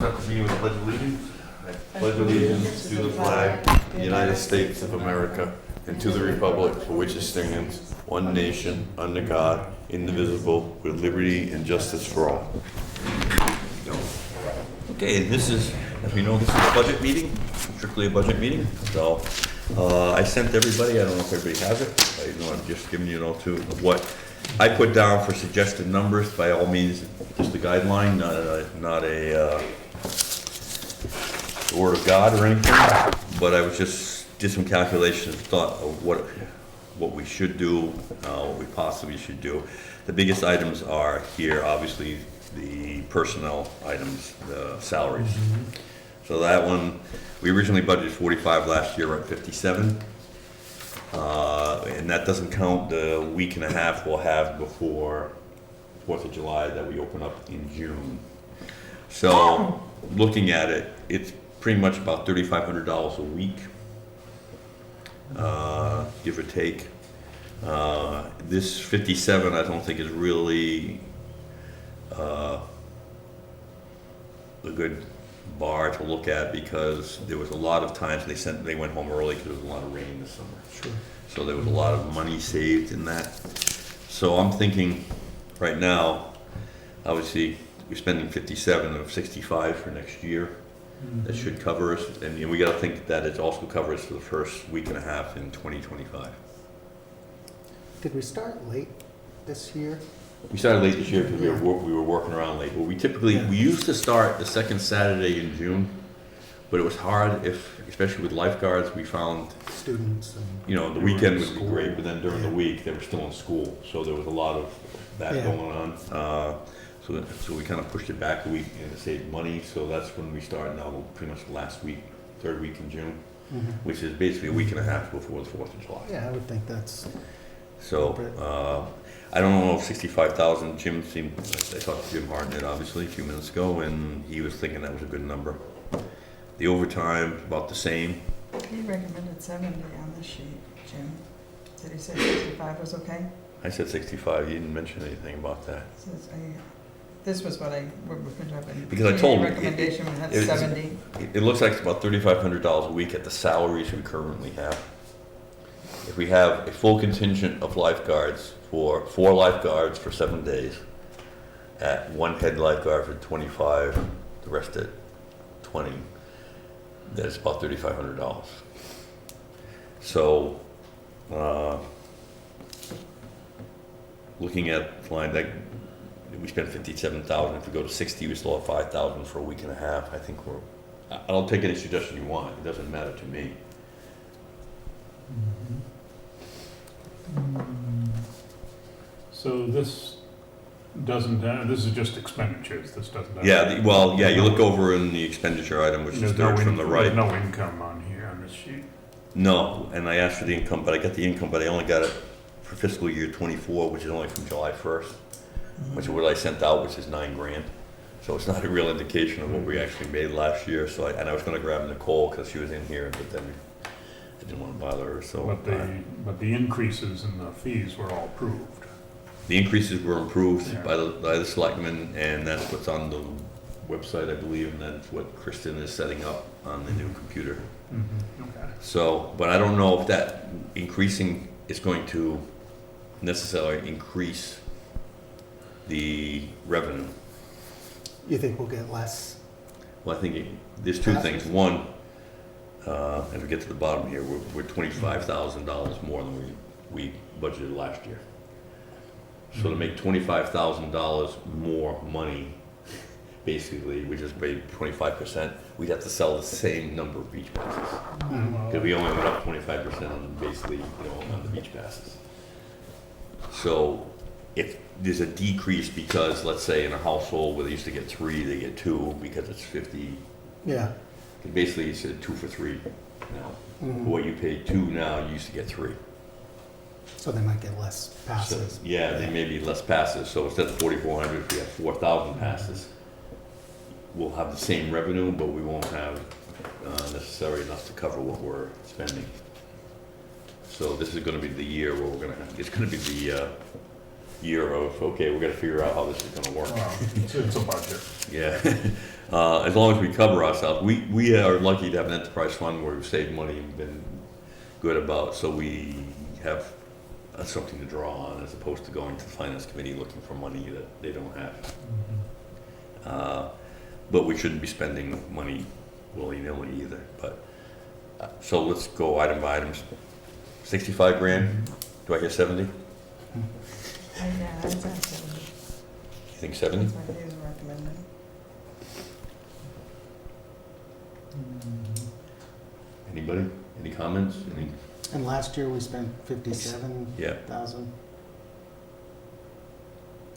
Start the meeting with the Pledge of Allegiance. I pledge allegiance to the flag of the United States of America and to the republic for which it stands, one nation, under God, indivisible, with liberty and justice for all. Okay, this is, as we know, this is a budget meeting, strictly a budget meeting. So I sent everybody, I don't know if everybody has it, I'm just giving you to what I put down for suggested numbers. By all means, just a guideline, not a word of God or anything, but I was just did some calculations, thought of what we should do, what we possibly should do. The biggest items are here, obviously, the personnel items, the salaries. So that one, we originally budgeted 45 last year, we're at 57. And that doesn't count the week and a half we'll have before 4th of July that we open up in June. So looking at it, it's pretty much about $3,500 a week, give or take. This 57 I don't think is really a good bar to look at, because there was a lot of times they went home early because there was a lot of rain this summer. Sure. So there was a lot of money saved in that. So I'm thinking right now, obviously, we're spending 57 of 65 for next year. That should cover us, and we got to think that it also covers for the first week and a half in 2025. Did we start late this year? We started late this year because we were working around late. But we used to start the second Saturday in June, but it was hard especially with lifeguards, we found Students and... the weekend would be great, but then during the week they were still in school, so there was a lot of that going on. So we kind of pushed it back a week and it saved money. So that's when we start now, pretty much the last week, third week in June, which is basically a week and a half before the 4th of July. Yeah, I would think that's... So I don't know if 65,000. Jim seemed. I talked to Jim Hartnett obviously a few minutes ago, and he was thinking that was a good number. The overtime about the same. He recommended 70 on this sheet, Jim. Did he say 65 was okay? I said 65. He didn't mention anything about that. This was what I would put up in. Because I told him recommendation had 70. It looks like it's about $3,500 a week at the salaries we currently have. If we have a full contingent of lifeguards for 4 lifeguards for 7 days, at 1 head lifeguard for 25, the rest at 20, that's about $3,500. So, looking at line that we spent 57,000. If we go to 60, we still have 5,000 for a week and a half. I think I'll take any suggestion you want. It doesn't matter to me. So this doesn't, this is just expenditures, this doesn't have... Yeah, you look over in the expenditure item, which is third from the right. There's no income on here, on this sheet. No, and I asked for the income, but I got the income, but I only got it for fiscal year 24, which is only from July 1st, which is what I sent out, which is $9,000. So it's not a real indication of what we actually made last year. So I was going to grab Nicole because she was in here, but then I didn't want to bother her. So, but the increases in the fees were all approved. The increases were approved by the selectmen, and that's what's on the website, I believe, and that's what Kristen is setting up on the new computer. Okay. So, but I don't know if that increasing is going to necessarily increase the revenue. You think we'll get less? Well, I think there's two things. One, as we get to the bottom here, we're $25,000 more than we budgeted last year. So to make $25,000 more money, basically, we just paid 25%. We'd have to sell the same number of beach passes because we only went up 25% on basically, on the beach passes. So if there's a decrease because, let's say, in a household where they used to get 3, they get 2 because it's 50. Yeah. Basically, it's a 2 for 3 now. What you pay 2 now, you used to get 3. So they might get less passes. So, they may be less passes. So instead of 4,400, if we have 4,000 passes, we'll have the same revenue, but we won't have necessarily enough to cover what we're spending. So this is going to be the year where we're going to have. It's going to be the year of, okay, we're gonna figure out how this is gonna work. Well, it's a budget. Yeah, as long as we cover ourselves, we are lucky to have an enterprise fund where we've saved money and been good about, so we have something to draw on as opposed to going to the finance committee looking for money that they don't have. But we shouldn't be spending money willy-nilly either, but, so let's go item by items. 65 grand, do I hear 70? You Yeah, that's actually, think 70? that's what he was recommending. Anybody, any comments? Any? And last year we spent 57,000. Yeah,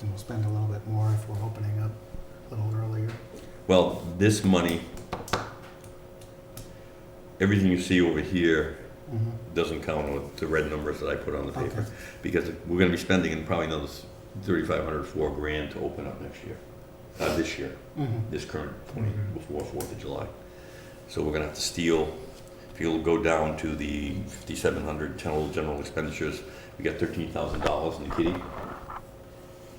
And we'll spend a little bit more if we're opening up a little earlier. well, this money, everything you see over here Mhm. doesn't count with the red numbers that I put on the paper. Okay. Because we're gonna be spending probably another 3,500, 4 grand to open up next year, this year, Mhm. this current 20, Mhm. before 4th of July. So we're gonna have to steal, if you'll go down to the 5,700 general expenditures, we got $13,000 in the kitty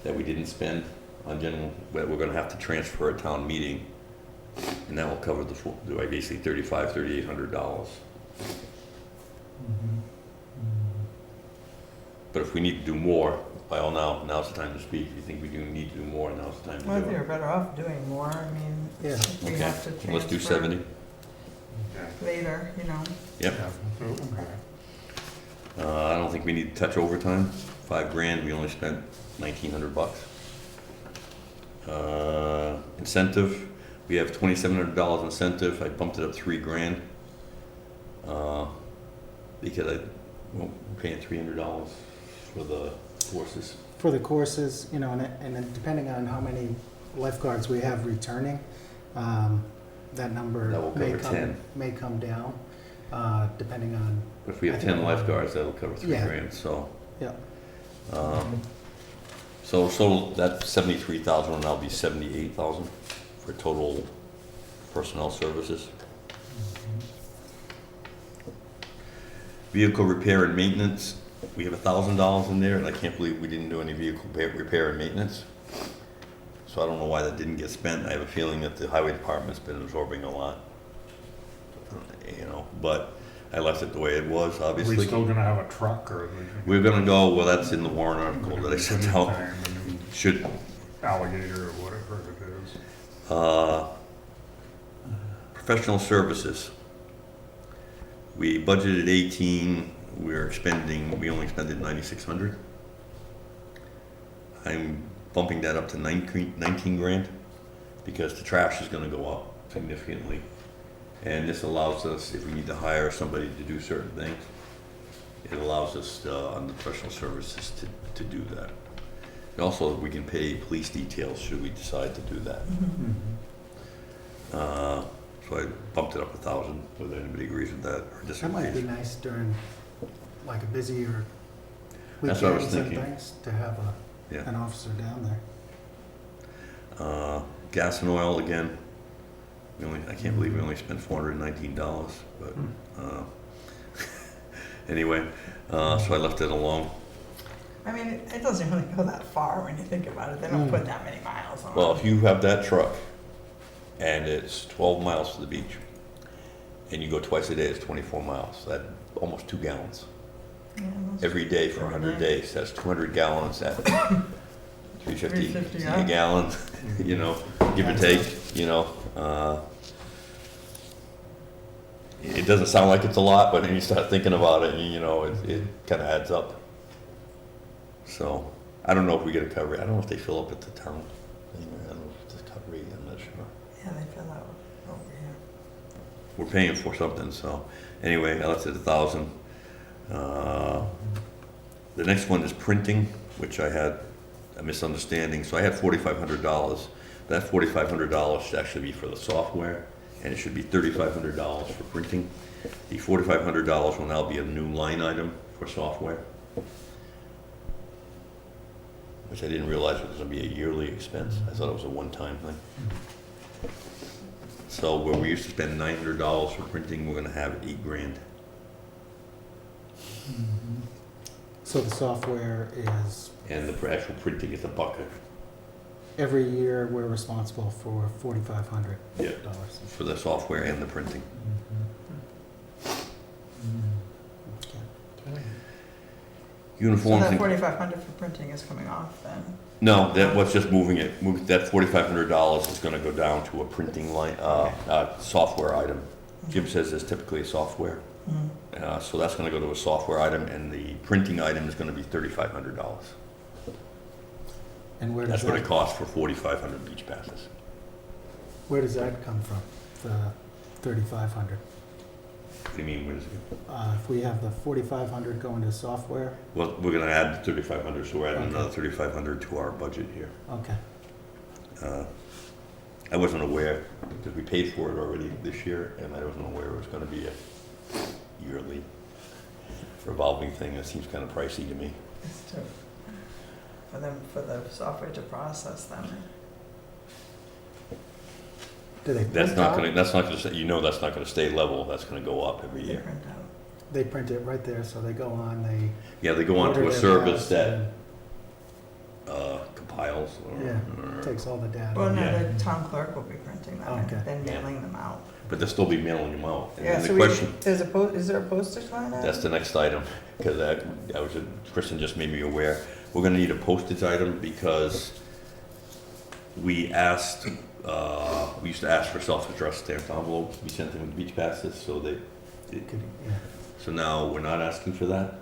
that we didn't spend on general, but we're gonna have to transfer at town meeting, and that will cover basically $3,800. But if we need to do more, by all now's the time to speak. If you think we do need to do more, now's the time to Well, do if you're it. better off doing more, I mean, Yeah. if we Okay, have to let's do transfer 70. Okay. later, you know. Yep. Yeah, okay. I don't think we need to touch overtime. 5 grand, we only spent 1,900 bucks. Incentive, we have $2,700 incentive. I bumped it up 3 grand. Because we're paying $300 for the courses. For the courses, you know, and then depending on how many lifeguards we have returning, that number That will cover 10. may come down, depending on, But if we have 10 lifeguards, that'll cover 3 Yeah. grand, so. yeah. So that 73,000 will now be 78,000 for total personnel services. Vehicle repair and maintenance, we have $1,000 in there, and I can't believe we didn't do any vehicle repair and maintenance. So I don't know why that didn't get spent. I have a feeling that the highway department's been absorbing a lot. You know, but I left it the way it was, Are we obviously. still gonna have a truck or? We're gonna go, well, that's in the warrant article that I sent out. Should, Alligator or whatever it is. professional services. We budgeted 18, we only expended 9,600. I'm bumping that up to 19 grand because the trash is gonna go up significantly. And this allows us, if we need to hire somebody to do certain things, it allows us on the professional services to do that. And also, we can pay police details should we decide to do that. So I bumped it up 1,000, whether anybody agrees with that or That might be disagrees. nice during like a busier That's what I was weekends and thinking. things, to have Yeah. an officer down there. Gas and oil, again, I can't believe we only spent $419, but, anyway, so I left it alone. I mean, it doesn't really go that far when you think about it. They don't put that many miles on it. Well, if you have that truck and it's 12 miles to the beach and you go twice a day, it's 24 miles. That's almost 2 gallons. Yeah, those- Every day for 100 days, that's 200 gallons at 350 $3.50, a gallon, you know, give or take, you know. It doesn't sound like it's a lot, but then you start thinking about it and, you know, it kind of adds up. So, I don't know if we get a cover, I don't know if they fill up at the town. Anyway, I don't know if it's a cover rate, I'm not sure. Yeah, they fill out over here. We're paying for something, so, anyway, I left it 1,000. The next one is printing, which I had a misunderstanding, so I had $4,500. That $4,500 should actually be for the software, and it should be $3,500 for printing. The $4,500 will now be a new line item for software, which I didn't realize it was gonna be a yearly expense. I thought it was a one-time thing. So where we used to spend $900 for printing, we're gonna have 8 grand. So the software is, and the actual printing is a bucket every year, we're responsible for $4,500. Yeah. for the software and the printing. Okay. So Uniforms, that and- 4,500 for printing is coming off then? no, that was just moving it, that $4,500 is gonna go down to a printing line, software item. Jim says there's typically a software, Mhm. so that's gonna go to a software item, and the printing item is gonna be $3,500. And where does That's what it that, costs for 4,500 beach passes. where does that come from, the 3,500? What do you mean, where does it go? If we have the 4,500 going to software, Well, we're gonna add the 3,500, so we're adding Okay. another 3,500 to our budget here. okay. I wasn't aware, because we paid for it already this year, and I wasn't aware it was gonna be a yearly revolving thing. It seems kind of pricey to me. It's to, for them, for the software to process them. Do they That's print not out? gonna, that's not gonna stay level, that's gonna go up every They year. print out. They print it right there, so they go on, they. Yeah, they go on to order a their service pass that and compiles Yeah. or, Takes all the data. Well, no, Yeah. the town clerk will be printing them Okay. and then mailing them out. but they'll still be mailing them out. And Yeah, then so the we, question, is there a postage line item? that's the next item, because Kristen just made me aware, we're gonna need a postage item because we asked, we used to ask for self-addressed stamped envelopes to be sent in with beach passes, so Could- yeah. so now we're not asking for that.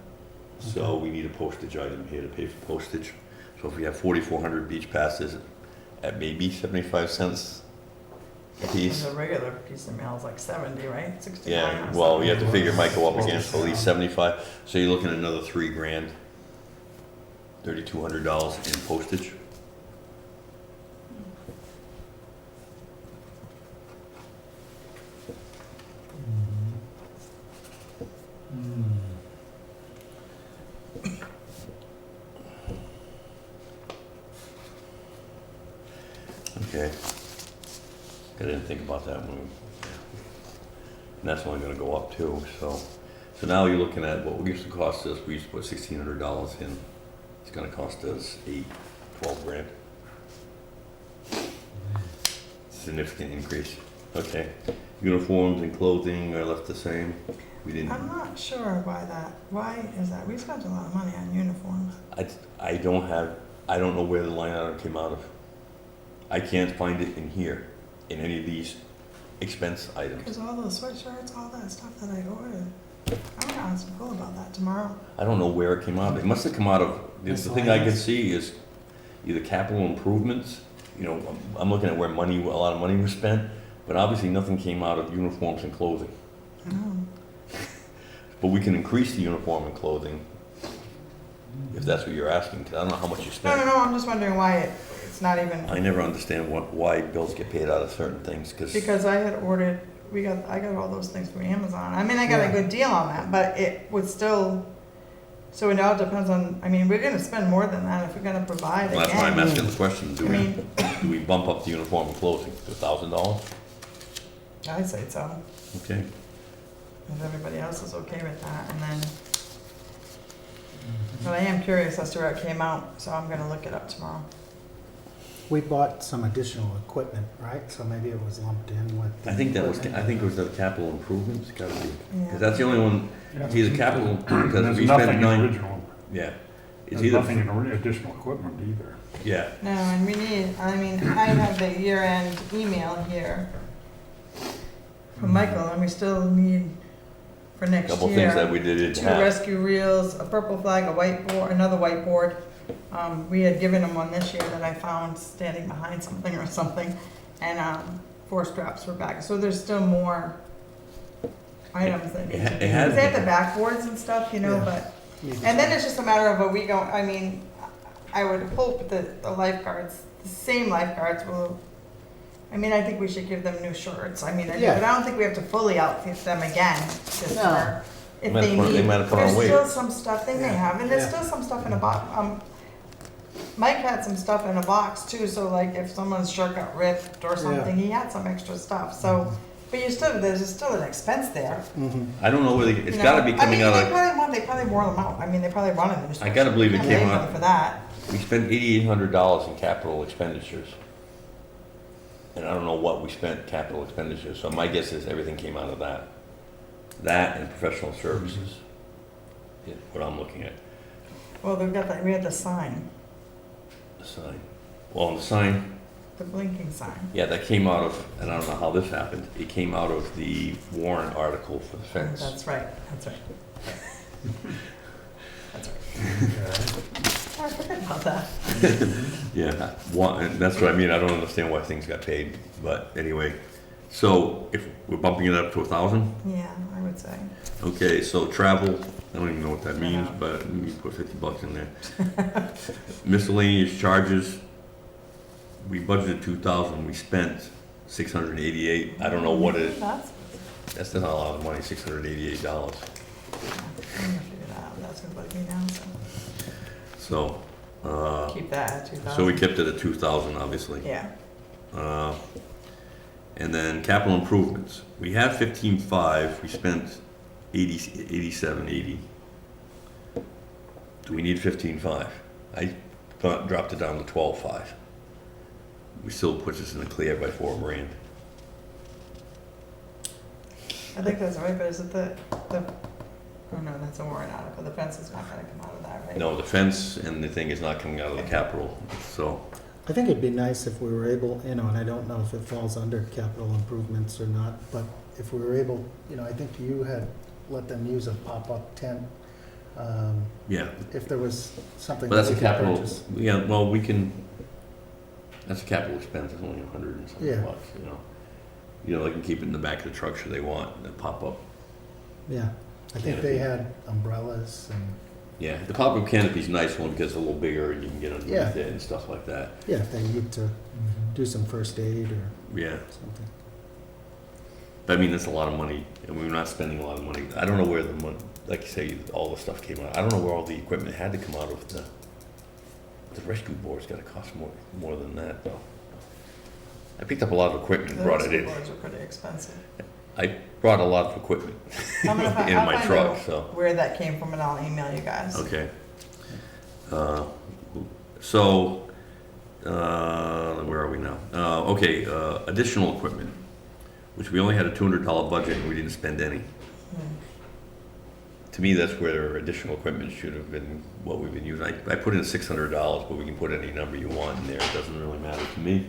So we need a postage item here to pay for postage. So if we have 4,400 beach passes at maybe 75 cents a piece. And a regular piece of mail is like 70, right? 69 Yeah, or well, something. you have to figure it might go up again, so at least 75. So you're looking at another $3,000, $3,200 in postage. Okay. I didn't think about that one. And that's only gonna go up too, so. So now you're looking at what used to cost us, we used to put $1,600 in. It's gonna cost us $12,000. Significant increase. Okay. Uniforms and clothing are left the same. We didn't, I'm not sure why is that? We spent a lot of money on uniforms. I don't know where the line item came out of. I can't find it in here, in any of these expense items. Because all those sweatshirts, all that stuff that I ordered. I'm gonna ask Nicole about that tomorrow. I don't know where it came out of. It must have come out of, the thing I can see is either capital improvements, I'm looking at where a lot of money was spent, but obviously nothing came out of uniforms and clothing. I know. But we can increase the uniform and clothing, if that's what you're asking, because I don't know how much you No, spent. I'm just wondering why it's not even, I never understand why bills get paid out of certain things, because, because I had ordered, I got all those things from Amazon. I mean, I got a Yeah. good deal on that, but it would still, so it all depends on, we're gonna spend more than that if we're gonna provide again. that's why I'm asking the question, I mean, do we bump up the uniform and clothing to $1,000? I'd say so, Okay. if everybody else is okay with that, and then, but I am curious as to where it came out, so I'm gonna look it up tomorrow. We bought some additional equipment, right? So maybe it was lumped in with. I think it was the capital improvements, gotta be, because that's the only one, Yeah. it's either capital, because There's we nothing spent 9, original. yeah. It's There's either, nothing in additional equipment either. yeah, No, and we need, I have the year-end email here from Michael, and we still need for a next year. couple things that we didn't 2 have. rescue reels, a purple flag, a whiteboard, another whiteboard. We had given him one this year that I found standing behind something or something, and 4 straps for back. So there's still more items that need to be. It has- They have the backboards and stuff, Yeah. but, and then it's just a matter of, I would hope that the lifeguards, the same lifeguards will, I think we should give them new shirts. I do, Yeah. but I don't think we have to fully outfit them again, just No. for, if Might they have put- they need. might have put on There's weight. still some stuff they may Yeah. have, and there's Yeah. still some stuff in a box. Mike had some stuff in a box too, so like if someone's shirt got ripped or something, he had some extra stuff, so But there's still an expense there. Mhm. I don't know whether, it's you know? gotta be coming out I of, mean, they probably wore them out. I mean, they probably run a new store. I gotta believe it Can't came blame out- them for that. we spent $8,800 in capital expenditures. And I don't know what we spent capital expenditures, so my guess is everything came out of that. That and professional services, is what I'm looking at. Well, we had the sign, The sign. Well, the sign, the blinking sign. yeah, that came out of, and I don't know how this happened, it came out of the warrant article for the fence. That's right, that's right. That's right. Oh, I forgot about that. Yeah, and that's what I mean, I don't understand why things got paid, but anyway. So if we're bumping it up to 1,000? Yeah, I would say. Okay, so travel, I don't even know what that means, but we put $50 in there. Miscellaneous charges, we budgeted 2,000, we spent 688. I don't know what it, that's not a lot of money, $688. I'm gonna figure that out. That's gonna bug me now, So, so keep that at 2,000. so we kept it at 2,000, obviously. Yeah. And then capital improvements, we had 15.5, we spent 87.80. Do we need 15.5? I dropped it down to 12.5. We still puts us in the clear by $4,000. I think that's right, but is it oh no, that's a warrant article. The fence is not gonna come out of that, right? No, the fence and the thing is not coming out of the capital, so, I think it'd be nice if we were able, and I don't know if it falls under capital improvements or not, but if we were able, I think you had let them use a pop-up tent. yeah. If there was something. But that's that a we could capital, purchase. yeah, well, we can, that's a capital expense, it's only 100 and something Yeah. bucks, they can keep it in the back of the truck should they want, and pop up. Yeah, I think Yeah. they had umbrellas and, Yeah, the pop-up canopy's a nice one because it's a little bigger and you can get underneath Yeah. it and stuff like that. yeah, if they need to do some first aid or Yeah, something. but I mean, that's a lot of money, and we're not spending a lot of money. I don't know where the money, like you say, all the stuff came out. I don't know where all the equipment had to come out of. The rescue board's gotta cost more than that, though. I picked up a lot of equipment and brought it in. Those boards are pretty expensive. I brought a lot of equipment I'm gonna in I'll my find truck, out so. where that came from and I'll email you guys. Okay. So, where are we now? Okay, additional equipment, which we only had a $200 budget and we didn't spend any. Hmm. To me, that's where additional equipment should have been what we've been using. I put in $600, but we can put any number you want in there. It doesn't really matter to me.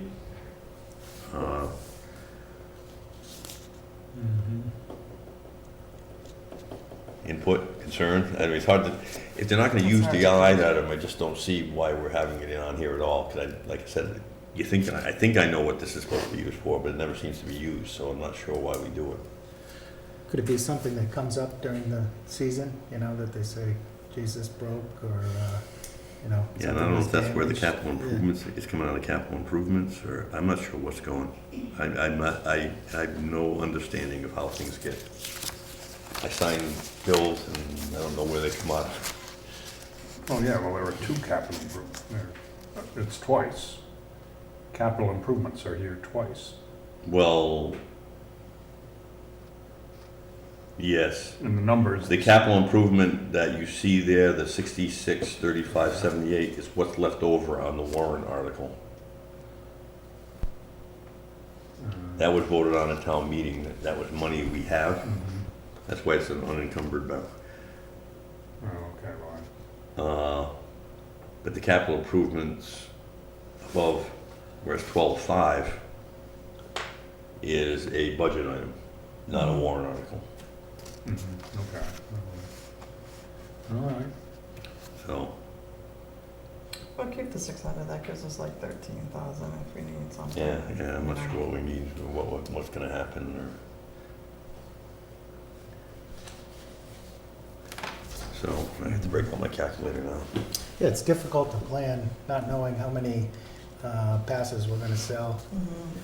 Input, concern, I mean, it's hard to, if they're not gonna It's use hard the to line do. item, I just don't see why we're having it on here at all. Cause like I said, I think I know what this is supposed to be used for, but it never seems to be used, so I'm not sure why we do it. Could it be something that comes up during the season, that they say, Jesus broke, or, Yeah, and I something don't know was if that's where the damaged? capital Yeah. improvements, it's coming out of capital improvements, or, I'm not sure what's going. I have no understanding of how things get. I sign bills and I don't know where they come out. Oh, yeah, well, there were two capital improvements there. It's twice. Capital improvements are here twice. Well, yes. And the numbers. The capital improvement that you see there, the 66, 35, 78, is what's left over on the warrant article. That was voted on at town meeting, that was money we have. Mhm. That's why it's an unencumbered balance. Oh, okay, right. But the capital improvements above, where it's 12.5, is a budget item, not a warrant article. Mhm, okay. All right. So, Well, keep the 600, that gives us like 13,000 if we need something. yeah, I'm not sure what we need, or what's gonna happen, or. So, I have to break out my calculator now. Yeah, it's difficult to plan, not knowing how many passes we're gonna sell.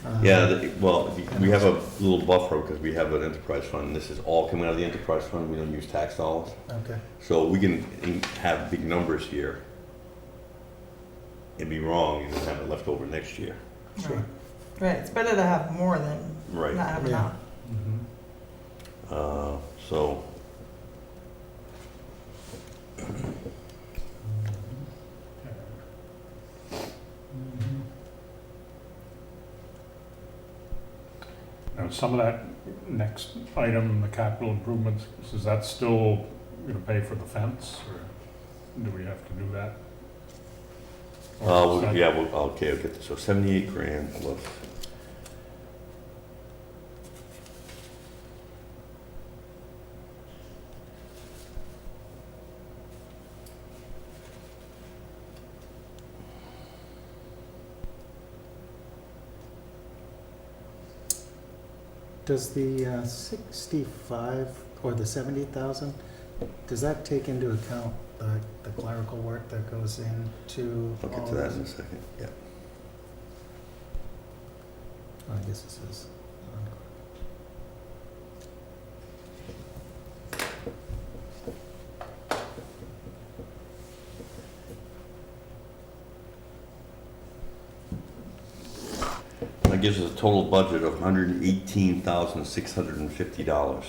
Mhm. Yeah, well, we have a little buffer because we have an enterprise fund. This is all coming out of the enterprise fund. We don't use tax dollars. Okay, So we can have big numbers here and be wrong and then have it left over next year. sure. Right, it's better to have more than Right. not have Yeah. enough. So, Now, some of that next item, the capital improvements, is that still gonna pay for the fence, or do we have to do that? Or is that- yeah, okay, I'll get this, so 78 grand plus. Does the 65 or the 70,000, does that take into account the clerical work that goes into I'll get all to that this? in a second, yeah. Oh, I guess this is. That gives us a total budget of $118,650.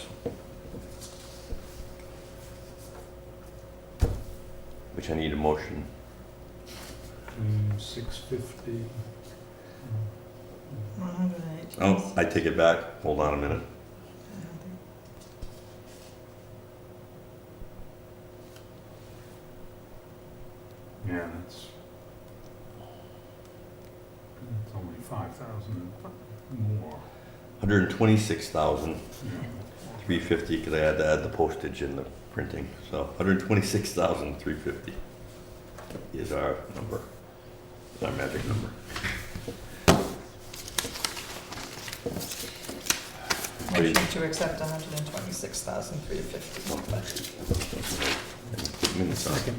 Which I need a motion. 650. 118. Oh, I take it back, hold on a minute. Yeah, that's only 5,000 more. 126,350, because I had to add the postage and the printing, so 126,350 is our number, is our magic number. Motion to accept 126,350. Minutes on it. Second.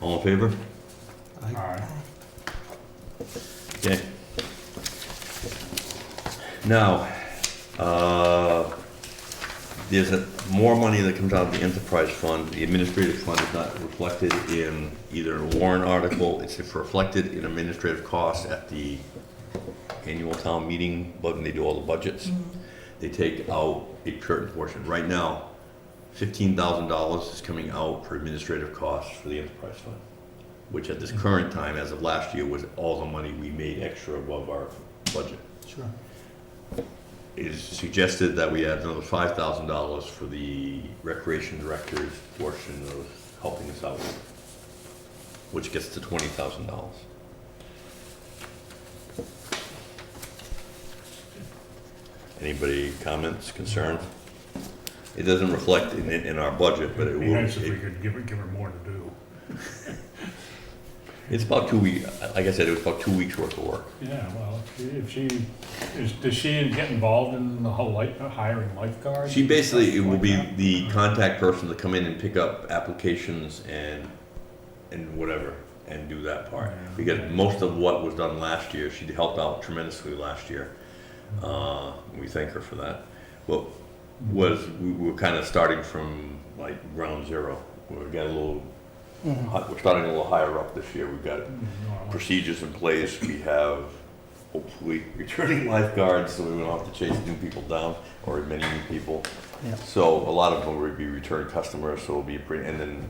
All in favor? I- Aye. Okay. Now, there's more money that comes out of the enterprise fund. The administrative fund is not reflected in either a warrant article, it's reflected in administrative costs at the annual town meeting, but when they do all the budgets, they take out a certain portion. Right now, $15,000 is coming out for administrative costs for the enterprise fund, which at this current time, as of last year, was all the money we made extra above our budget. Sure. It is suggested that we add another $5,000 for the recreation director's portion of helping us out, which gets to $20,000. Anybody comments, concerns? It doesn't reflect in our budget, but it It'd be will. nice if we could give her more to do. It's about 2 weeks, like I said, it was about 2 weeks worth of work. Yeah, well, does she get involved in the whole hiring lifeguards? She basically, it will be Like that? the contact person to come in and pick up applications and whatever, and do that part. Because most of what was done last year, she helped out tremendously last year. We thank her for that. Well, we were kind of starting from like ground zero. We got a little, we're starting a little higher up this year. We've got procedures in place. We have hopefully returning lifeguards, so we don't have to chase new people down, or many new people. Yeah. So a lot of them will be return customers, so it'll be pretty, and then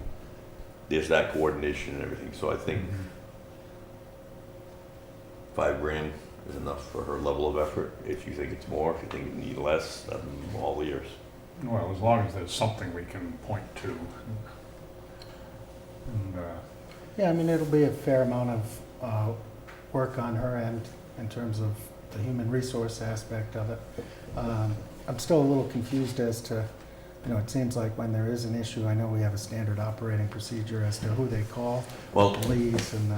there's that coordination and everything. So I think $5,000 is enough for her level of effort. If you think it's more, if you think you need less, I'm all ears. Well, as long as there's something we can point to. And, Yeah, I mean, it'll be a fair amount of work on her end in terms of the human resource aspect of it. I'm still a little confused as to, it seems like when there is an issue, I know we have a standard operating procedure as to who they call, Well, police, and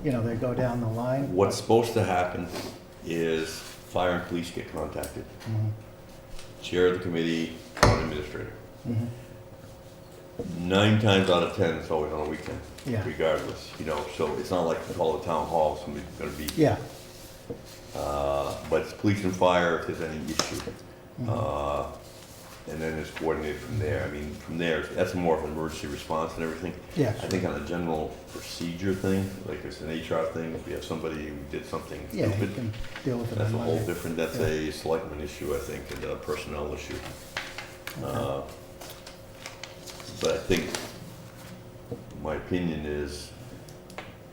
they go down the line. what's supposed to happen is fire and police get contacted. Mhm, Chair of the committee, town administrator. mhm. 9 times out of 10, it's always on a weekend, Yeah, regardless, so it's not like you call the town hall, somebody's gonna be, yeah. but it's police and fire if there's any issue. Mhm. and then it's coordinated from there. I mean, from there, that's more of an emergency response and everything. Yeah, I think on a general procedure thing, like it's an HR thing, if we have somebody who did something yeah, you stupid, can deal with it that's on a whole Monday. different, that's a selectman issue, I think, and a personnel issue. Okay. But I think, my opinion is,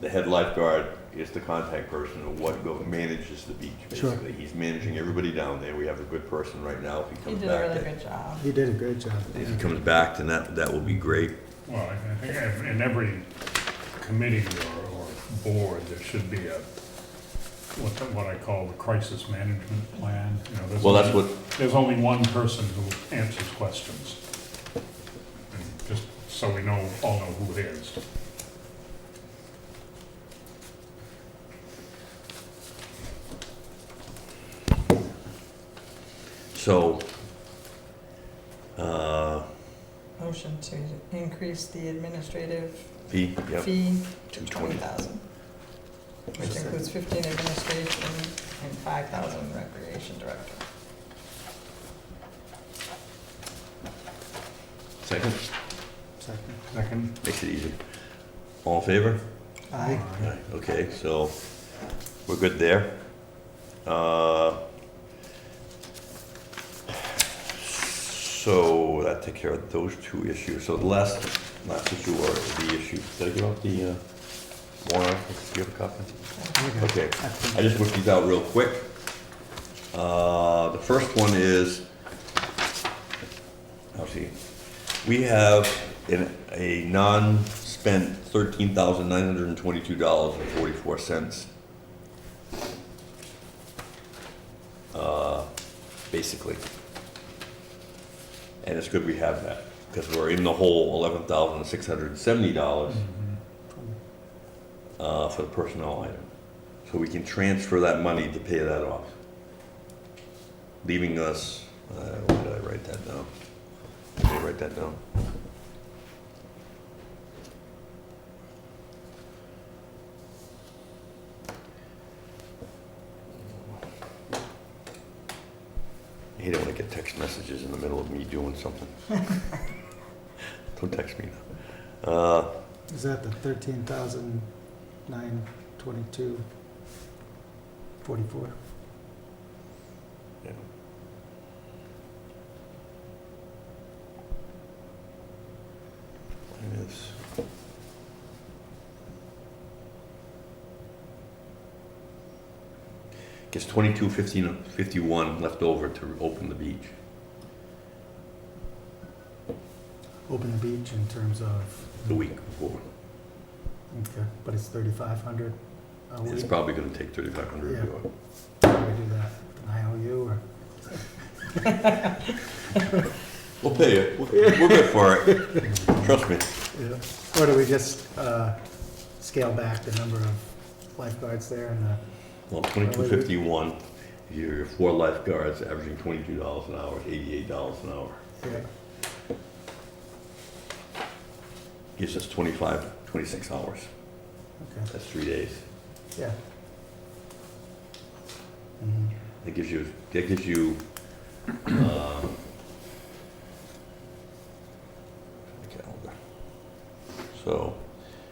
the head lifeguard is the contact person of what manages the beach, Sure. basically. He's managing everybody down there. We have a good person right now. If he He comes did a back, really good job. You did a great job. if he comes back, then that will be great. Well, I think in every committee or board, there should be a, what I call the crisis management plan. You know, Well, that's what, there's only one person who answers questions. And just so we all know who it is. so, Motion to increase the administrative fee, yep, fee to 220. 20,000, which includes 15 administration and 5,000 recreation director. Second, Second. Second? makes it easy. All in favor? Aye. Aye. Okay, so we're good there. So that takes care of those two issues. So the last issue or the issue, did I give out the warrant article? Do you have a copy? Okay, I just whipped these out real quick. The first one is, see, we have a non-spent $13,922.44. Basically. And it's good we have that, because we're in the hole $11,670 for the personnel item. So we can transfer that money to pay that off. Leaving us, where did I write that down? Did I write that down? I hate it when I get text messages in the middle of me doing something. Don't text me now. Is that the 13,922.44? Yeah. Minus. Gets 22,1551 left over to open the beach. Open the beach in terms of? The week before. Okay, but it's 3,500 a week? It's probably gonna take 3,500 to do it. How do we do that? An IOU or? We'll pay it. We're good for it. Trust me. Yeah. Or do we just scale back the number of lifeguards there and the? Well, 2251, your 4 lifeguards averaging $22 an hour, $88 an hour. Yeah. Gives us 26 hours. Okay, That's 3 days. yeah. Mhm. That gives you, calendar. So,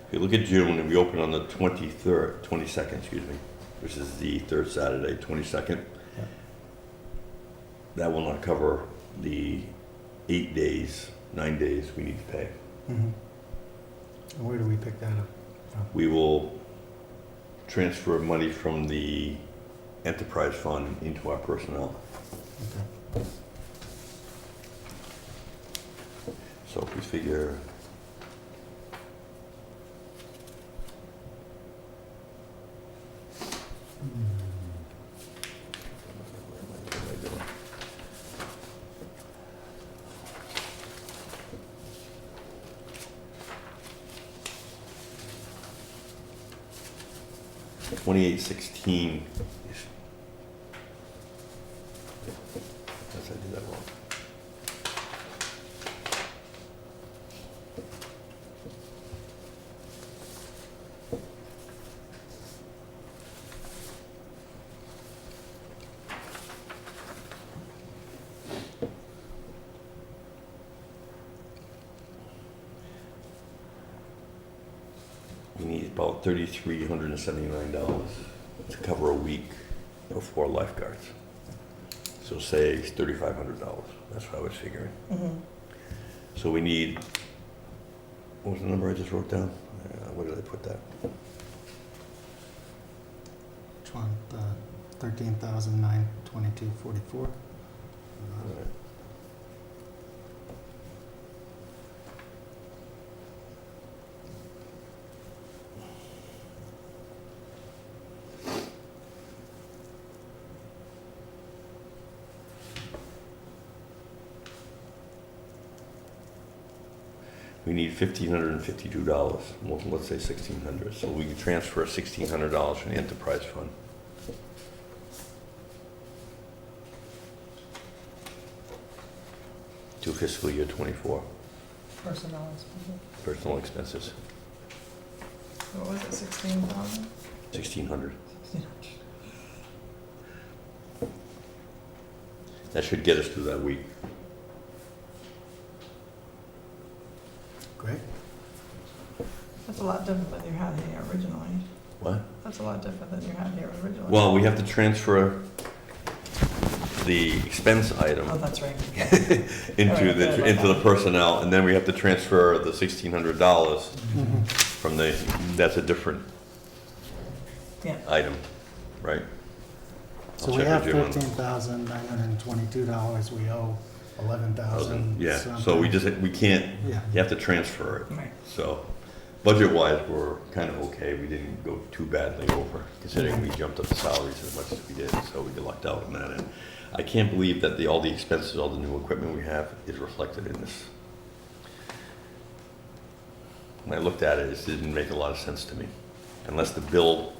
if you look at June, and we open on the 22nd, excuse me, which is the third Saturday, 22nd. Yeah. That will not cover the 8 days, 9 days we need to pay. Mhm. And where do we pick that up from? We will transfer money from the enterprise fund into our personnel. Okay. So if we figure, what am I doing? $28.16. Unless I did that wrong. about $3,379 to cover a week of 4 lifeguards. So say it's $3,500. That's what I was figuring. Mhm. So we need, what was the number I just wrote down? Where did I put that? Which one? The 13,922.44. We need $1,552. Well, let's say $1,600. So we can transfer $1,600 from the enterprise fund. To fiscal year '24, Personnel expenses. personal expenses, What was it, 16,000? $1,600. That should get us through that week. Great. That's a lot different than you had here originally. What? That's a lot different than you had here originally. Well, we have to transfer the expense item Oh, that's right. into the personnel, and then we have to transfer the $1,600 from the, that's a different Yeah. item, right? So I'll we check have with Jim on- $13,922. We owe 11,000. Yeah, so something. we can't, Yeah. you have to transfer it. Right. So, budget-wise, we're kind of okay. We didn't go too badly over, considering we jumped up the salaries as much as we did, so we lucked out on that end. I can't believe that all the expenses, all the new equipment we have is reflected in this. When I looked at it, it didn't make a lot of sense to me, unless the bill,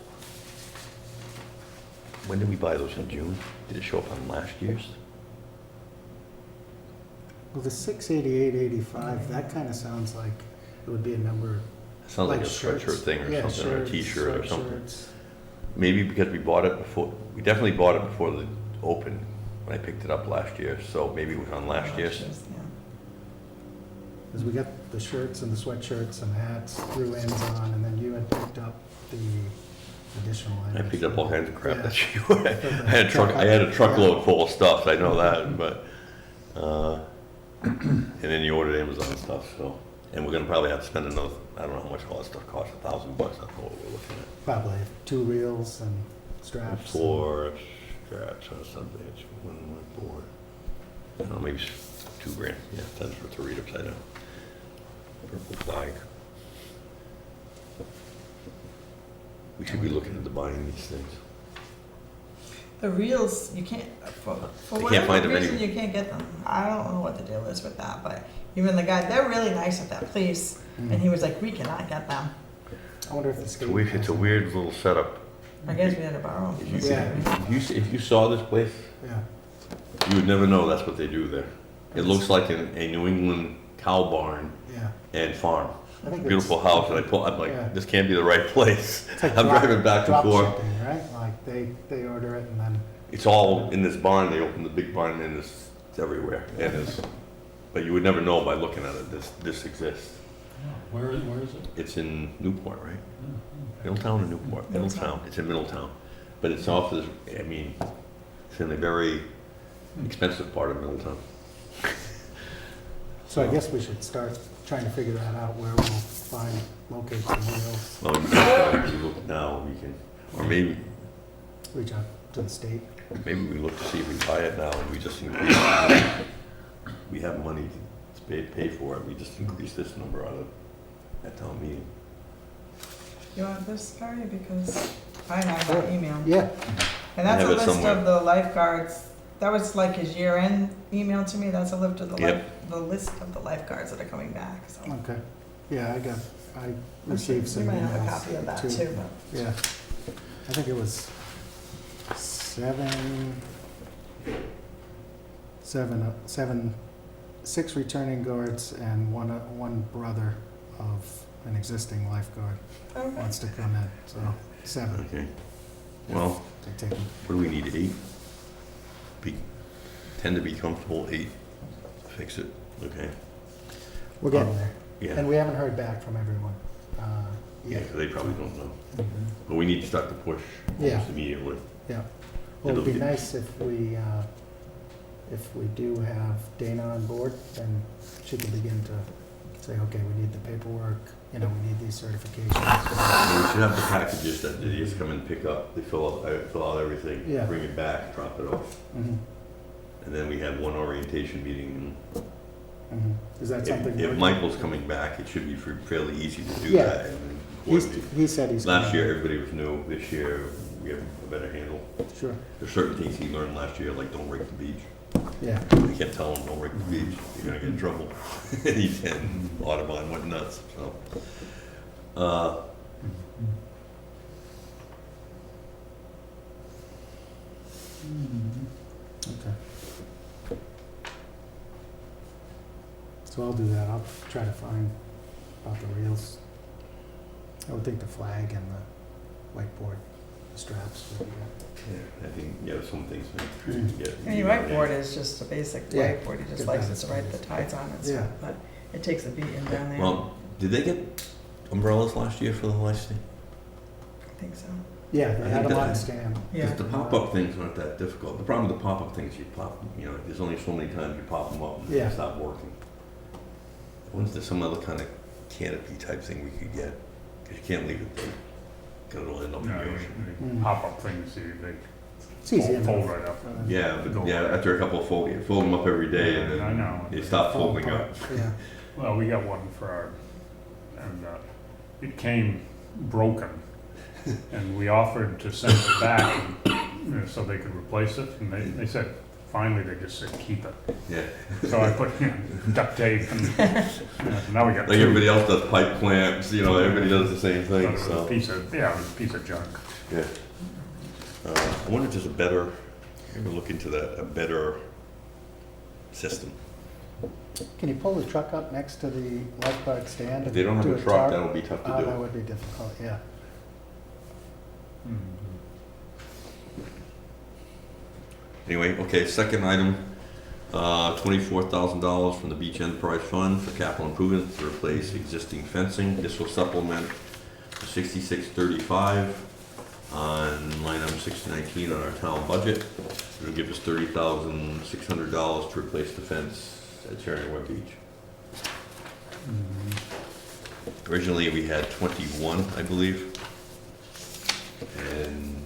when did we buy those, in June? Did it show up on last year's? Well, the 688.85, that kind of sounds like it would be a number. Sounds like a shirts. sweatshirt thing or Yeah, something, or a shirts, t-shirt or something. sweatshirts. Maybe because we bought it before, we definitely bought it before the open, when I picked it up last year, so maybe it was on last year's. Yeah. Because we got the shirts and the sweatshirts and hats, threw ends on, and then you had picked up the additional I items. picked up all kinds of crap Yeah. that year. I had a truckload full of stuff, I know that, but, and then you ordered Amazon stuff, so, and we're gonna probably have to spend another, I don't know how much all that stuff costs, $1,000, that's what we're looking at. Probably 2 reels and straps. 4 straps or something, it's one more board. I don't know, maybe $2,000, yeah, that's for to read upside down. Purple flag. We should be looking into buying these things. The reels, you can't, for They can't whatever find them reason, anywhere. you can't get them. I don't know what the deal is with that, but even the guy, they're really nice at that place, Mm. and he was like, we cannot get them. I wonder if the It's state. a weird, has it's a them. weird little setup. I guess we had to borrow them. If you, Yeah. if you saw this place, Yeah. you would never know that's what they do there. It looks like a New England cow barn Yeah. and farm. I think Beautiful house, and I'm Yeah. like, this can't be the right place. It's like I'm drop- driving back and drop forth. shipping, right? Like they order it and then, It's all in this barn, they open the big barn and it's everywhere. And it's, but you would never know by looking at it, this exists. Where is it? It's in Newport, right? Middletown or Newport? Middletown, it's in Middletown. But it's off this, I mean, it's in a very expensive part of Middletown. so I guess we should start trying to figure that out, where we'll locate the reels, Well, if you look now, we can, or maybe reach out to the state. we look to see if we buy it now and we just increase, we have money to pay for it, we just increase this number out of, at town meeting. You want this, Gary? Because I have that email. Yeah, And that's I a have it list somewhere. of the lifeguards. That was like his year-end email to me. That's a list of the Yep. the list of the lifeguards that are coming back, so. okay. Yeah, I I'm received sure some You might have a emails copy of that too. too, but. Yeah, I think it was six returning guards and one brother of an existing lifeguard Okay. wants to come in, so 7 Okay. Well, to take them. what do we need, 8? Tend to be comfortable, 8, fix it, okay? We're getting there. Yeah, And we haven't heard back from everyone. Yeah, yet. 'cause they probably don't know. Mhm. But we need to start to push Yeah. almost immediately. Yeah. Well, it'd be It'll be- nice if we do have Dana on board, then she can begin to say, okay, we need the paperwork, you know, we need these certifications. And we should have the packages that they just come and pick up, they fill out everything, Yeah. bring it back, drop it off. Mhm. And then we have one orientation meeting. Mhm. Is that something? If we're- Michael's coming back, it should be fairly easy to do Yeah. that. And He's- coordinate. He said he's. Last gonna- year, everybody was new. This year, we have a better handle. Sure, There's certain things he learned last year, like don't rake the beach. yeah. I kept telling him, don't rake the beach, you're gonna get in trouble. And Audubon went nuts, so. Okay. So I'll do that. I'll try to find about the reels. I would think the flag and the whiteboard straps would be good. I think, yeah, some things we Mm. can get. Any whiteboard is just a basic Yeah. whiteboard, he just Good likes it balance. to write the tides on it, Yeah. so, but it takes a beating down there. Well, did they get umbrellas last year for the licensing? I think so. Yeah, I they think had them on that- stand. Yeah. Because the pop-up things aren't that difficult. The problem with the pop-up things, you pop, you know, there's only so many times you pop them up and Yeah. they stop working. I wonder if there's some other kind of canopy type thing we could get, because you can't leave it there. Because it'll end up in Yeah, the ocean. Mm. pop-up things, It's easy they fold enough. right up. Yeah, Go but yeah, away. after a couple of fold, you fold them up every day and I then know. they stop Fall folding up. apart. Yeah, Well, we got one for our, and it came broken. And we offered to send it back you know, so they could replace it, and they said, finally, they just said, keep it. Yeah, So I put duct tape and, now we got like two. everybody else does pipe clamps, you know, everybody does the same But it thing, was a so. piece of, yeah, it was a piece of junk. Yeah. I wonder if there's a better, maybe look into that, a better system. can you pull the truck up next to the lifeguard stand? If and they don't have do a truck, tar- that'll be tough to That do. would be difficult, yeah. Anyway, okay, second item, $24,000 from the Beach Enterprise Fund for capital improvement to replace existing fencing. This will supplement the 6635 on line item 619 on our town budget. It'll give us $30,600 to replace the fence at Cherry Beach. Originally, we had 21, I believe. And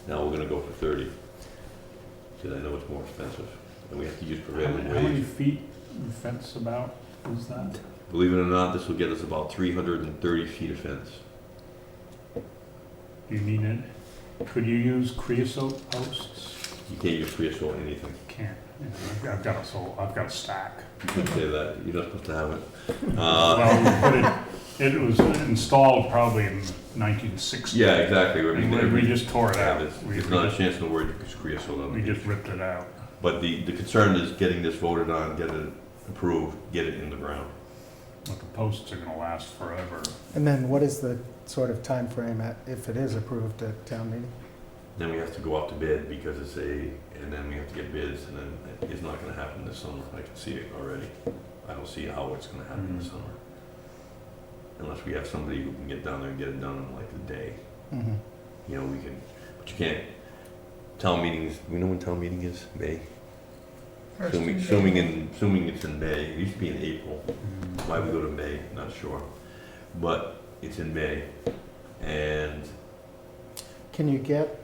now we're gonna go for 30. Because I know it's more expensive. And we have to use prevailing How many wage. feet the fence about is that? Believe it or not, this will get us about 330 feet of fence. Do you need it? Could you use creosote posts? You can't use creosote on anything. Can't. Yeah, I've got a stack. You can say that, you're not supposed to have it. Well, it was installed probably in 1960. Yeah, exactly. I mean, And we just tore it out. There's not a chance in the world you could creosote on We it. just ripped it out. But the concern is getting this voted on, get it approved, get it in the ground. But the posts are gonna last forever. And then what is the sort of time frame at, if it is approved at town meeting? Then we have to go out to bid because and then we have to get bids, and then it's not gonna happen this summer. I can see it already. I don't see how it's gonna happen this summer. Unless we have somebody who can get down there and get it done in like a day. Mhm. You know, we can, but you can't, town meetings, we know when town meeting is? May? First Assuming, Tuesday. assuming it's in May. It used to be in April. Why we go to May, not sure. But it's in May. And Can you get,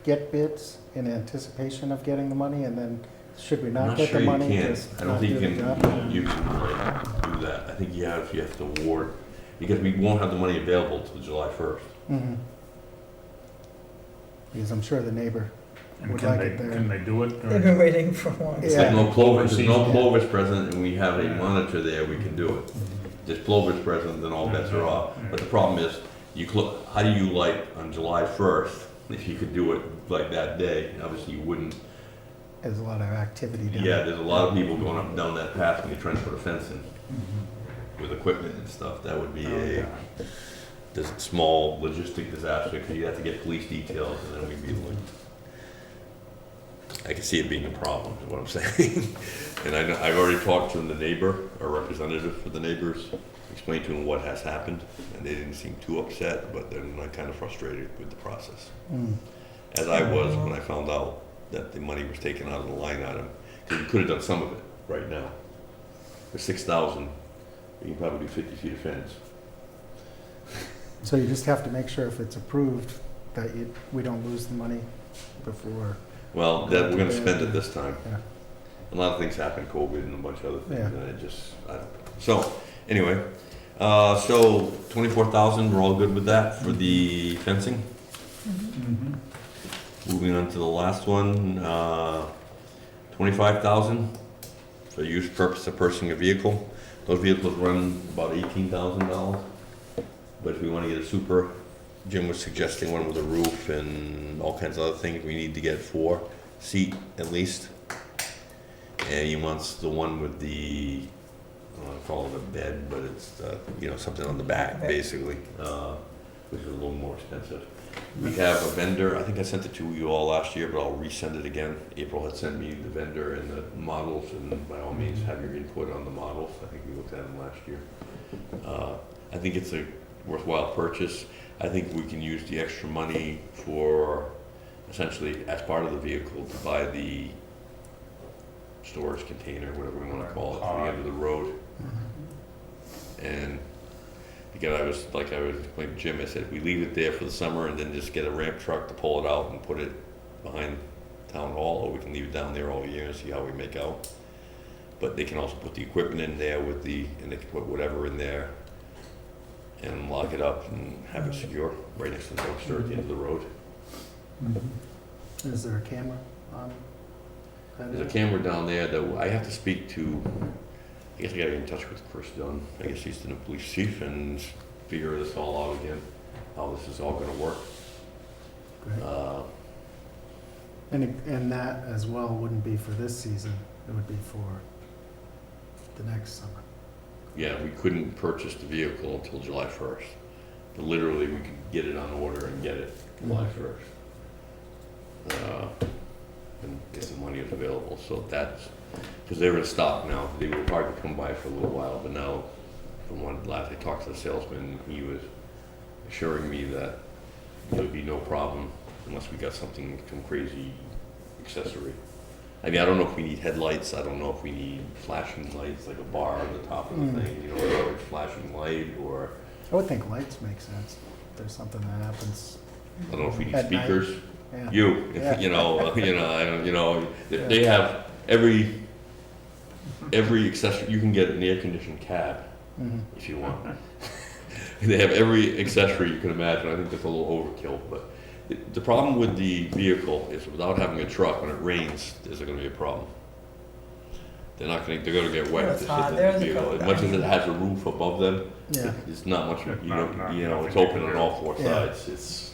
get bids in anticipation of getting the money, and then should we I'm not not get the sure you money? can. just I don't not think do you the can, job? you can do that. I think you have to award, because we won't have the money available till July 1st. Mhm. Because I'm sure the neighbor, And Would can like they, it there. can they do it They've during? been waiting for one. It's Yeah. like no Clovis, there's no Yeah. Clovis present, and we have a Yeah. monitor there, we can do it. Just Clovis present, then all bets are off. But the problem is, how do you like on July 1st, if you could do it like that day? Obviously, you wouldn't. there's a lot of activity down Yeah, there. there's a lot of people going up and down that path when you're trying to put a fence in with equipment and stuff. That would be Yeah. this small logistic disaster, because you have to get police details, and then we'd be like, I can see it being a problem, is what I'm saying. And I know, I've already talked to the neighbor, or representative for the neighbors, explained to him what has happened, and they didn't seem too upset, but they're not kind of frustrated with the process. Mm. As I was when I found out that the money was taken out of the line item, because we could have done some of it right now. For 6,000, you can probably do 50 feet of fence. So you just have to make sure if it's approved, that we don't lose the money before. Well, that, we're gonna spend it this time. Yeah. A lot of things happen, COVID and a bunch of other things, Yeah. and it just, I don't know. So, anyway, so 24,000, we're all good with that for the fencing? Moving on to the last one, 25,000 for use purpose of purchasing a vehicle. Those vehicles run about $18,000. But if we wanna get a super, Jim was suggesting one with a roof and all kinds of other things, we need to get 4-seat at least. And he wants the one with the, I don't wanna call it a bed, but it's, you know, something on the back, Bed. basically, which is a little more expensive. We have a vendor, I think I sent it to you all last year, but I'll resend it again. April had sent me the vendor and the models, and by all means, have your input on the models. I think we looked at them last year. I think it's a worthwhile purchase. I think we can use the extra money for, essentially, as part of the vehicle, to buy the storage container, whatever we wanna call it, for the end of the road. And because I was explaining to Jim, I said, if we leave it there for the summer and then just get a ramp truck to pull it out and put it behind town hall, or we can leave it down there all year and see how we make out. But they can also put the equipment in there and they can put whatever in there and lock it up and have it secure right next to the dumpster at the end of the road. Is there a camera on? There's a camera down there that I have to speak to. I guess I gotta get in touch with Chris Dunn. I guess he's the new police chief, and figure this all out again, how this is all gonna work. Great. And that as well wouldn't be for this season, it would be for the next summer. Yeah, we couldn't purchase the vehicle until July 1st. But literally, we could get it on order and get it July 1st. And if the money is available, so that's, because they were in stock now. They were hard to come by for a little while, but now, from one last I talked to the salesman, he was assuring me that there would be no problem unless we got some crazy accessory. I mean, I don't know if we need headlights, I don't know if we need flashing lights, like a bar on the top of the thing, you know, a large flashing light, or, I would think lights make sense. If there's something that happens. I don't know if we need At night. speakers. Yeah. You, Yeah. you know, I don't, you know, they have every accessory, you can get an air-conditioned cab Mhm. if you want. They have every accessory you can imagine. I think that's a little overkill, but the problem with the vehicle is without having a truck, when it rains, there's gonna be a problem. They're gonna get wet if It's they hot. sit in There's the a vehicle. couple As much as guys. it has a roof above them, Yeah. it's not much, Not- you not- know, it's nothing open you on can all four do. Yeah. sides. It's,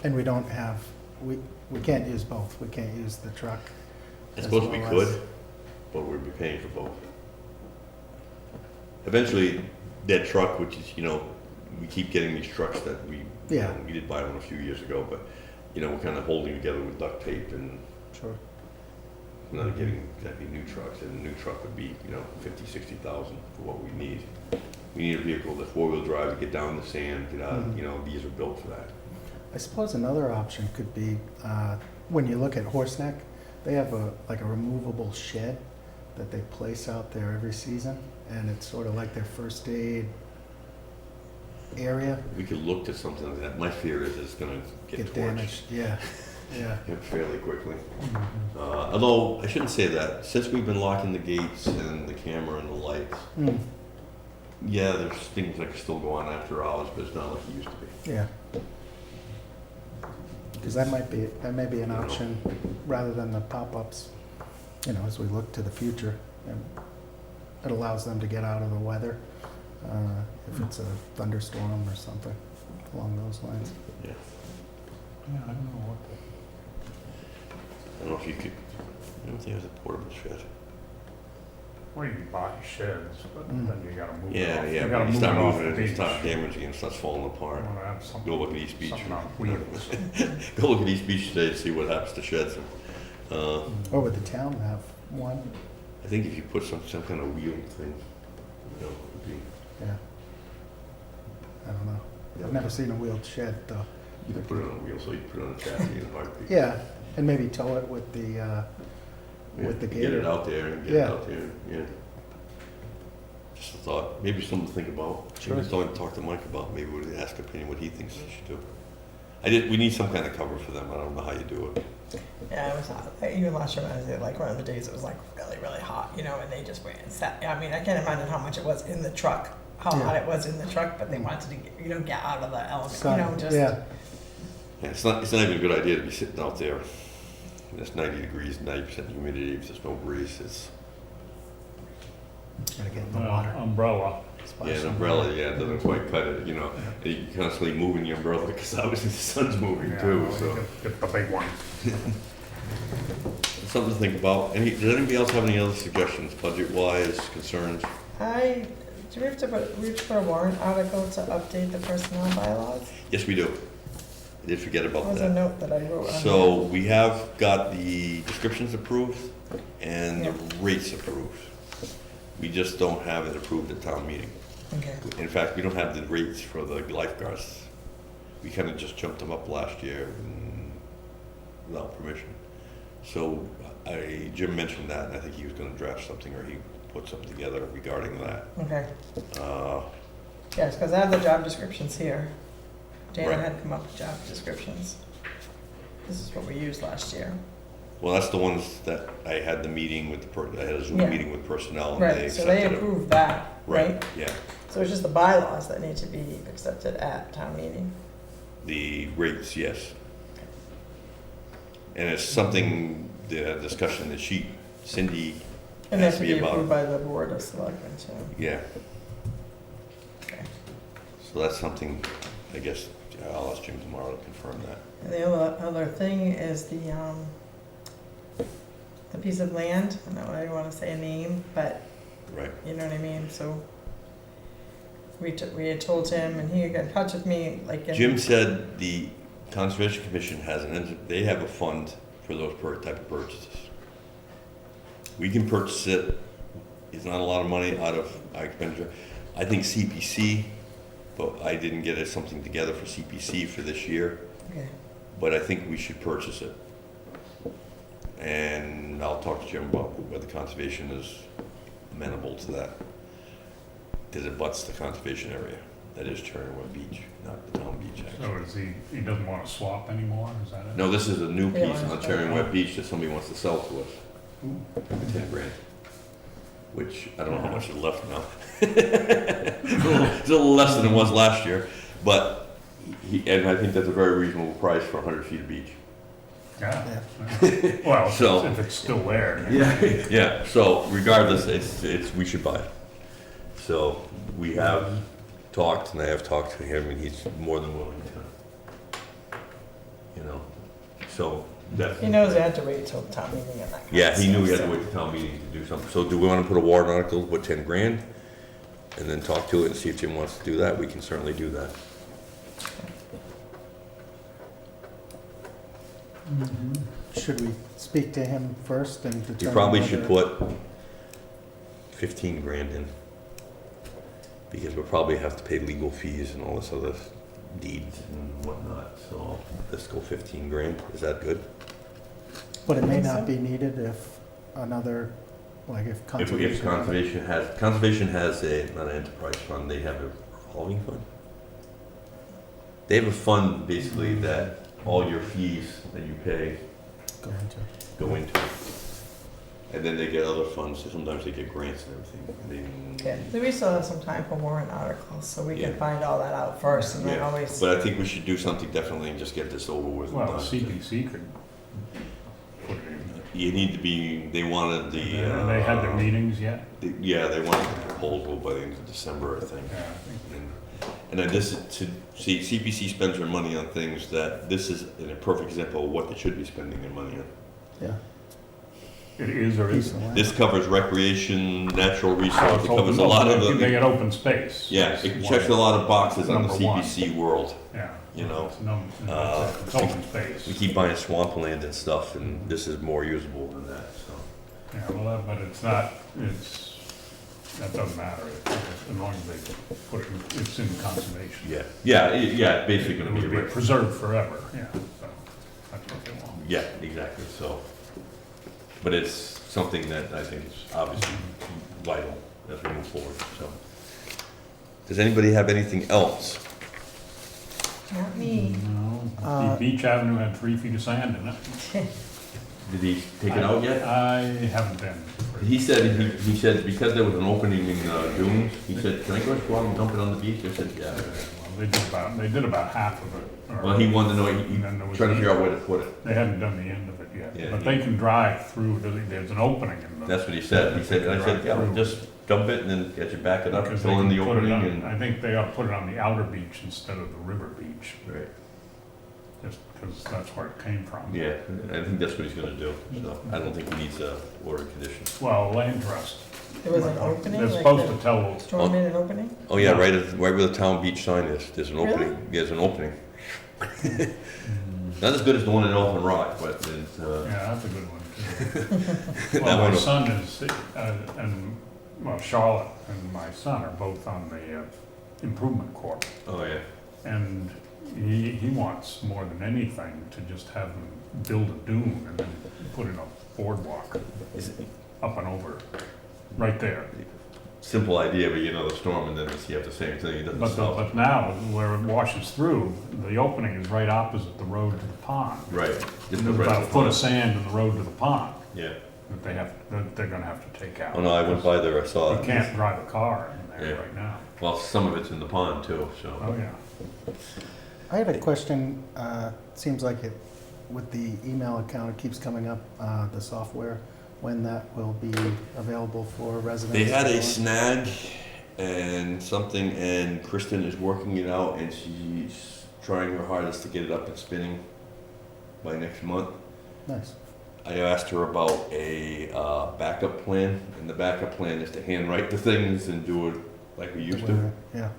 And we don't have, we can't use both. We can't use the truck. I as suppose we well as- could, but we'd be paying for both. Eventually, that truck, which is, you know, we keep getting these trucks that we, you Yeah. know, we did buy one a few years ago, but, you know, we're kind of holding together with duct tape and Sure. we're not getting exactly new trucks. And a new truck would be, you know, 50, 60,000 for what we need. We need a vehicle that's four-wheel drive to get down the sand, get out, Mhm. you know, these are built for that. I suppose another option could be, when you look at Horseneck, they have like a removable shed that they place out there every season, and it's sort of like their first aid area. We could look to something like that. My fear is it's gonna get torched Damaged, yeah, yeah. fairly quickly. Although, I shouldn't say that, since we've been locking the gates and the camera and the lights, Mm, yeah, there's things that can still go on after hours, but it's not like it used to be. yeah. Because that may be an option, rather than the pop-ups, you know, as we look to the future. And it allows them to get out of the weather, if it's a thunderstorm or something along those lines. Yeah. Yeah, I don't know what I don't know if you could, I don't think there's a portable shed. Well, you can buy sheds, but Mm. then you gotta move it Yeah, off. yeah, You but gotta you move start it off moving the it, it beach. starts damaging, it starts falling You apart. wanna have something, Go look at East Beach. something on wheels. Go look at East Beach today to see what happens to sheds. Or would the town have one? I think if you put some kind of wheel thing, you know, it would be, Yeah. I don't know. I've never seen a wheeled shed though. you can put it on a wheel, so you can put it on a chassis in a heartbeat. Yeah, and maybe tow it with the, with the Get gator. it out there and get it Yeah. out there, yeah. Just a thought, maybe something to think about. Sure. Maybe something to talk to Mike about, maybe we'll ask opinion what he thinks we should do. We need some kind of cover for them, I don't know how you do it. Yeah, it was hot. Even last year, when I was there, like one of the days, it was like really, really hot, you know, and they just went and sat. I mean, I can't imagine how much it was in the truck, how Yeah. hot it was in the truck, but they wanted to, get, you know, get out of the element, Sun, you know, just. yeah. Yeah, it's not even a good idea to be sitting out there. It's 90 degrees, 90% humidity, if there's no breeze, it's, Gotta get in the water. Umbrella. Splash yeah, an some umbrella, water. yeah, it doesn't quite cut it, you know. You're constantly moving the umbrella because obviously the sun's moving Yeah, too, well, so. Get the big one. Something to think about. Does anybody else have any other suggestions, budget-wise, concerns? Do we have to put a warrant article to update the personnel bylaws? Yes, we do. I did forget That about was a that. note that I wrote on So we have got the descriptions approved and the Yeah. rates approved. We just don't have it approved at town meeting. there. Okay. In fact, we don't have the rates for the lifeguards. We kind of just jumped them up last year without permission. So Jim mentioned that, and I think he was gonna draft something, or he put something together regarding that. Okay. Uh, Yes, because I have the job descriptions here. Dana Right. had come up with job descriptions. This is what we used last year. Well, that's the ones that I had the meeting with I had a Zoom Yeah. meeting with personnel, and they Right, so they accepted it. approved that, right? Yeah, So it's just the bylaws that need to be accepted at town meeting. the rates, yes. And it's something, the discussion that Cindy And that asked to me be about. approved by the board of selectmen too. Yeah, Okay. so that's something, I guess, I'll ask Jim tomorrow to confirm that. And the other thing is the piece of land, I don't really want to say a name, but Right, you know what I mean, so we had told him, and he got in touch with me, like. Jim said the Conservation Commission they have a fund for those type of purchases. We can purchase it, it's not a lot of money out of our expenditure. I think CPC, but I didn't get something together for CPC for this year, Okay. but I think we should purchase it. And I'll talk to Jim about whether conservation is amenable to that. Because it butts the conservation area, that is Cherrywell Beach, not the town beach, actually. So he doesn't want to swap anymore, is that it? No, this is a new Yeah, piece on mine's Cherry better. Web Beach that somebody wants to sell to us Ooh. for 10 grand. Which, I don't know how much is left now. It's a little less than it was last year, but and I think that's a very reasonable price for 100 feet of beach. Yeah. Well, So- if it's still there. Yeah, so regardless, we should buy it. So we have talked, and I have talked to him, and he's more than willing to, so definitely. He knows I had to wait till the town meeting and that. kind Yeah, of he knew he had stuff, to wait to town meeting to do something. So do we want to put a warrant article, what, 10 grand? And then talk to it and see if Jim wants to do that, we can certainly do that. Should we speak to him first and determine? You probably should whether- put 15 grand in. Because we'll probably have to pay legal fees and all this other deeds and whatnot, so let's go 15 grand, is that good? But it may Think not so. be needed if another, like if If conservation. conservation has not an enterprise fund, they have a revolving fund. They have a fund basically that all your fees that you pay Go into. go into. And then they get other funds, so sometimes they get grants and everything. Yeah, so we still have some time for warrant articles, so we can Yeah. find all that out first, and then Yeah, always. but I think we should do something definitely and just get this over with. and Well, done. CPC could put it in. You need to be, they wanted the. And they had their meetings yet? Yeah, they wanted the proposal by the end of December, I think. Yeah, I think. And then this, CPC spends their money on things that, this is a perfect example of what they should be spending their money on. Yeah. It is or piece isn't? of land. This covers recreation, natural So resources, it's it covers a open- lot of They the, get open space. yeah, That's it one. checks a lot of boxes on the Number one. CBC world. Yeah. you know, It's open space. We keep buying swampland and stuff, and this is more usable than that, so. Yeah, well, but it's not, that doesn't matter, as long as they put it, it's in conservation. Yeah, basically It gonna be would be right. preserved forever, yeah, so, that's what they want. Yeah, exactly, so. But it's something that I think is obviously vital as we move forward, so. Does anybody have anything else? Not me. No, Uh, Beach Avenue had 3 feet of sand in it. Did he take it out yet? I haven't been. He said because there was an opening in Dunes, he said, can I go out and dump it on the beach? I said, yeah. Well, they did about half of it. or- Well, he wanted to know, he And then there was trying to the- figure out where to put it. They hadn't done the end of it Yeah, yet, but they can drive through, there's an opening in the. That's what he said. And I said, yeah, well, just dump it and then get you back it up, Because they fill in can the put it opening on, and. I think they ought to put it on the outer beach instead of the river beach, Right. just because that's where it came from. Yeah, I think that's what he's gonna do, so I don't think he needs a order of conditions. Well, land trust. There was an opening, They're like supposed to the tell, storm made an opening? Oh, yeah, right where the town beach sign is, there's an opening. Really? There's an opening. Not as good as the one at Elephant Rock, but it's, yeah, that's a good one too. That Well, one- my son is, well, Charlotte and my son are both on the improvement corps. oh, yeah. And he wants more than anything to just have them build a dune and then put in a boardwalk It's a up and over, right there. simple idea, but you know, the storm and then you have the same thing, it doesn't stop. But now, where it washes through, the opening is right opposite the road to the pond. Right. Just There's the about a rest foot of sand in the road to the pond Yeah. that they're gonna have to take out. Oh, no, I went by there, I saw You it. can't drive a car in there Yeah. right now. Well, some of it's in the pond too, so. Oh, yeah. I had a question, seems like it, with the email account, it keeps coming up, the software, when that will be available for residents. They had a snag and something, and Kristen is working it out, and she's trying her hardest to get it up and spinning by next month. Nice. I asked her about a backup plan, and the backup plan is to handwrite the things and do it like we used to. Yeah,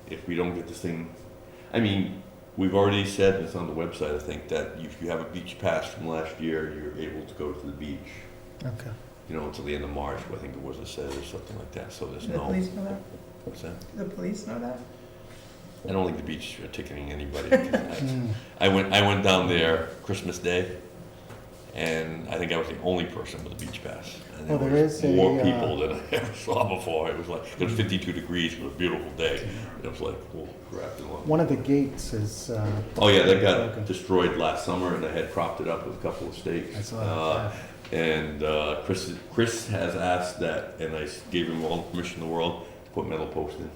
If we don't get this thing, I mean, we've already said, and it's on the website, I think, that if you have a beach pass from last year, you're able to go to the beach, okay. you know, until the end of March, I think it was, it said, or something like that, so there's Do the no. police know that? What's that? Do the police know that? I don't think the beach are ticketing anybody. Mm. I went down there Christmas Day, and I think I was the only person with a beach pass. And Well, there was is a, more people than I ever saw before. It was like, it was 52 degrees, it was a beautiful day. It was like, oh crap. One of the gates is, Oh yeah, that got broken. destroyed last summer, and I had propped it up with a couple of stakes. I saw that. And Chris has asked that, and I gave him all the permission in the world to put metal posts in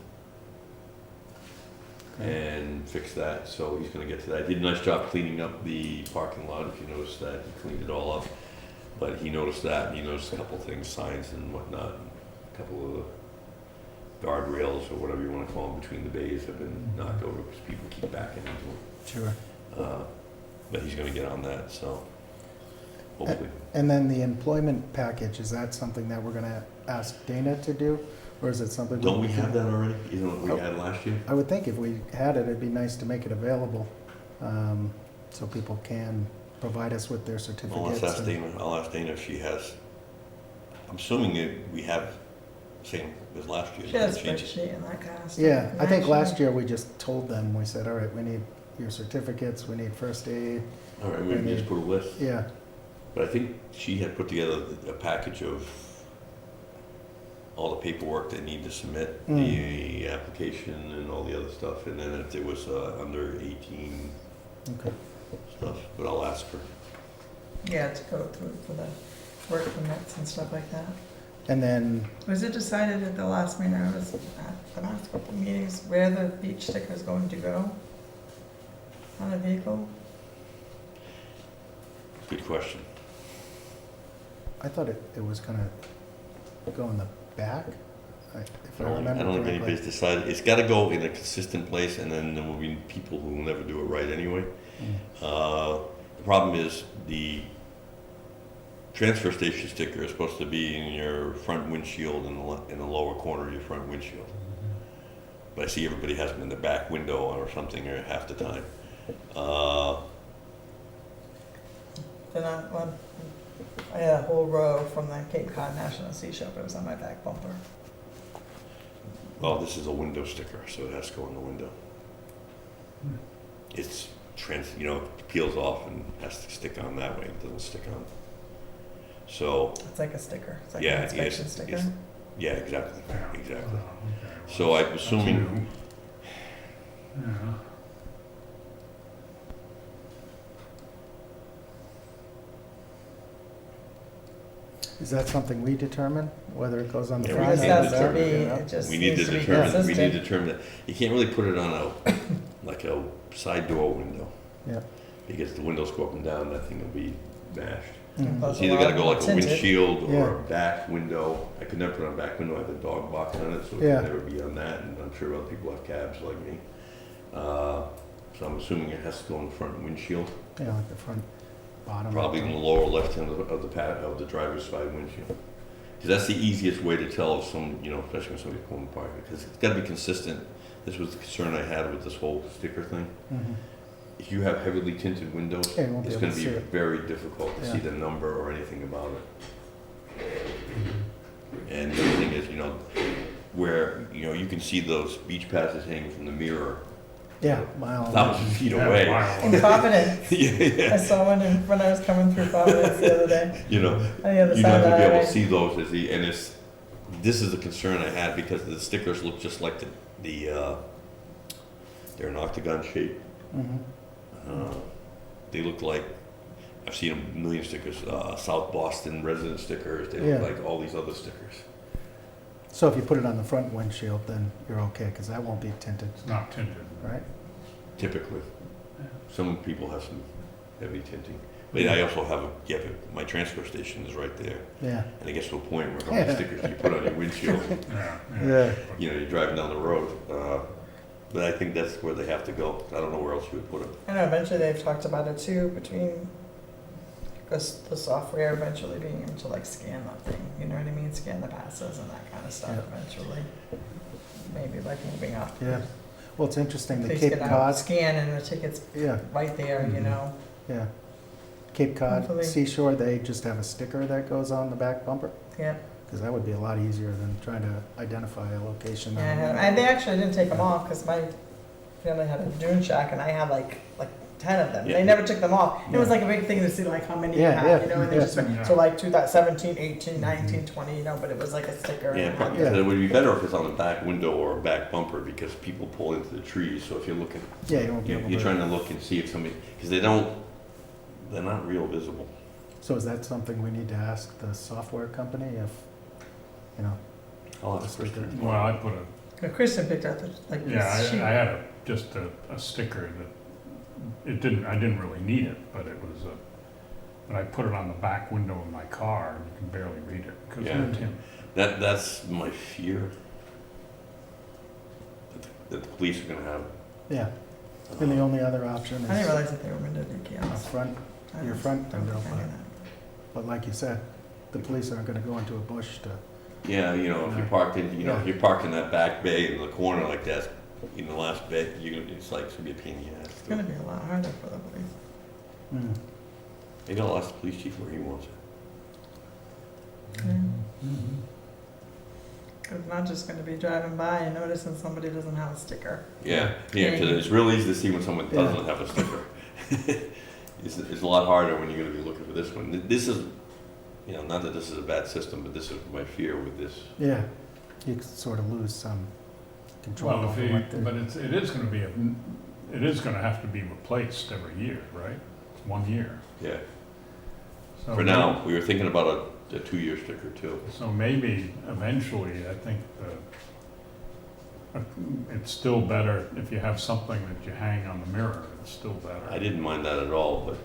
Okay. and fix that. So he's going to get to that. He did a nice job cleaning up the parking lot. If you noticed that, he cleaned it all up. But he noticed that, and he noticed a couple of things, signs and whatnot, a couple of the guardrails or whatever you want to call them between the bays have been knocked over because people keep backing into them. Sure. But he's going to get on that, so hopefully. And then the employment package, is that something that we're gonna ask Dana to do? Or is it something? Don't we have that already? Isn't it what Oh. we had last year? I would think if we had it, it'd be nice to make it available, so people can provide us with their I'll certificates. ask and- Dana, I'll ask Dana if she has, I'm assuming that we have same as last year. She has a She just- spreadsheet and that kind of stuff. Yeah, I think Actually, last year we just told them, we said, all right, we need your certificates, we need first aid. All right, we just put a list. Yeah, But I think she had put together a package of all the paperwork they need to submit, the application and all the other stuff, and then if there was under 18 okay. stuff, but I'll ask her. Yeah, to go through for the work permits and stuff like that. And then, Was it decided at the last meeting, I was at the last couple of meetings, where the beach sticker is going to go? On a vehicle? Good question. I thought it was gonna go in the back, if I I remember don't think correctly. anybody's decided. It's gotta go in a consistent place, and then there will be people who will never do it right anyway. Mm. The problem is transfer station sticker is supposed to be in your front windshield in the lower corner of your front windshield. But I see everybody has them in the back window or something or half the time. Then I had a whole row from the Cape Cod National Sea Shepherd, it was on my back bumper. Well, this is a window sticker, so it has to go in the window. It's peels off and has to stick on that way. It doesn't stick on. So, It's like a sticker, it's like Yeah, an yes, inspection sticker. it's- yeah, exactly, Yeah. exactly. Okay. So I'm That's assuming, new. Yeah. Is that something we determine, whether it goes on the Yeah, front? we It just can or has the to back, be, you know? it just we need needs to to be determine, consistent. that. You can't really put it on like a side door window. Yeah. Because the windows go up and down, that thing will be bashed. Mhm. Plus It's either gotta go like a tinted. windshield or Yeah. a back window. I could never put on a back window, I have a dog box on it, so it Yeah. could never be on that, and I'm sure other people have cabs like me. So I'm assuming it has to go on the front windshield, Yeah, like the front, bottom. probably in the lower left hand of the driver's side windshield. Because that's the easiest way to tell if especially when somebody's pulling apart, because it's gotta be consistent. This was the concern I had with this whole sticker thing. Mhm. If you have heavily tinted windows, Yeah, you won't be it's able gonna to be see it. very difficult to see Yeah. the number or anything about it. And the other thing is, where, you can see those beach passes hanging from the mirror Yeah, mile. 1,000 feet Yeah, away. wow. In Providence, Yeah, I yeah. saw one when I was coming through Providence the other day, You know, on the other you're side not of the gonna be able to highway. see those and this is a concern I had because the stickers look just like they're an octagon shape. Mhm. They look like, I've seen a million stickers, South Boston resident stickers, they Yeah. look like all these other stickers. So if you put it on the front windshield, then you're okay, because that won't be tinted, It's not tinted. right? Typically. Yeah. Some people have some heavy tinting. But I also have my transfer station is right there. Yeah. And it gets to a point where how many stickers do you put on your windshield? Yeah. Yeah. You're driving down the road. But I think that's where they have to go. I don't know where else you would put them. I know eventually they've talked about it too, between, because the software eventually being able to like scan that thing, you know what I mean? Scan the passes and that kind of stuff Yeah. eventually. Maybe like moving up. Yeah. Well, it's interesting, the Please Cape get out, Cod, scan and the ticket's yeah, right there, you Mhm. know? yeah. Cape Cod Hopefully. Seashore, they just have a sticker that goes on the back bumper, Yeah. because that would be a lot easier than trying to identify a location. on- And they actually didn't take them off because my family had a dune shack and I had like 10 of them. Yeah. They never took them off. It was Yeah. like a big thing to see like how many you Yeah, had, yeah, you know, and they yeah. just went, Yeah. so like 2017, 18, 19, 20, but it was like a sticker. Yeah, and but Yeah. it would be better if it's on the back window or a back bumper because people pull into the trees. So if you're looking, Yeah, you won't be able you're to. trying to look and see if somebody, because they're not real visible. So is that something we need to ask the software company if, I'll ask Kristen. Well, I put Kristen picked out the, like yeah, this sheet. I had just a sticker that, I didn't really need it, but it was but I put it on the back window of my car and you can barely read it because Yeah. of the tint. That's my fear. That the police are gonna have. yeah. And the only other option I didn't is realize that they were window a decals. front, I your was- front I was window, thinking that. but like you said, the police aren't gonna go into a bush to, Yeah, if you're parked in, Yeah. if you're parked in that back bay in the corner like that, in the last bay, it's like, it's gonna be a pain in the ass. It's gonna be a lot harder for the police. mm, Maybe I'll ask the police chief where he wants it. Mm-hmm. Cause not just gonna be driving by and noticing somebody doesn't have a sticker. Yeah, because it's real easy to see when someone Yeah. doesn't have a sticker. It's a lot harder when you're gonna be looking for this one. This is, not that this is a bad system, but this is my fear with this. yeah, you could sort of lose some control Well, over what but they're. it is gonna have to be replaced every year, right? It's 1 year. Yeah. So For now, we were thinking about a 2-year sticker too. So maybe eventually, I think it's still better if you have something that you hang on the mirror, it's still better. I didn't mind that at all, but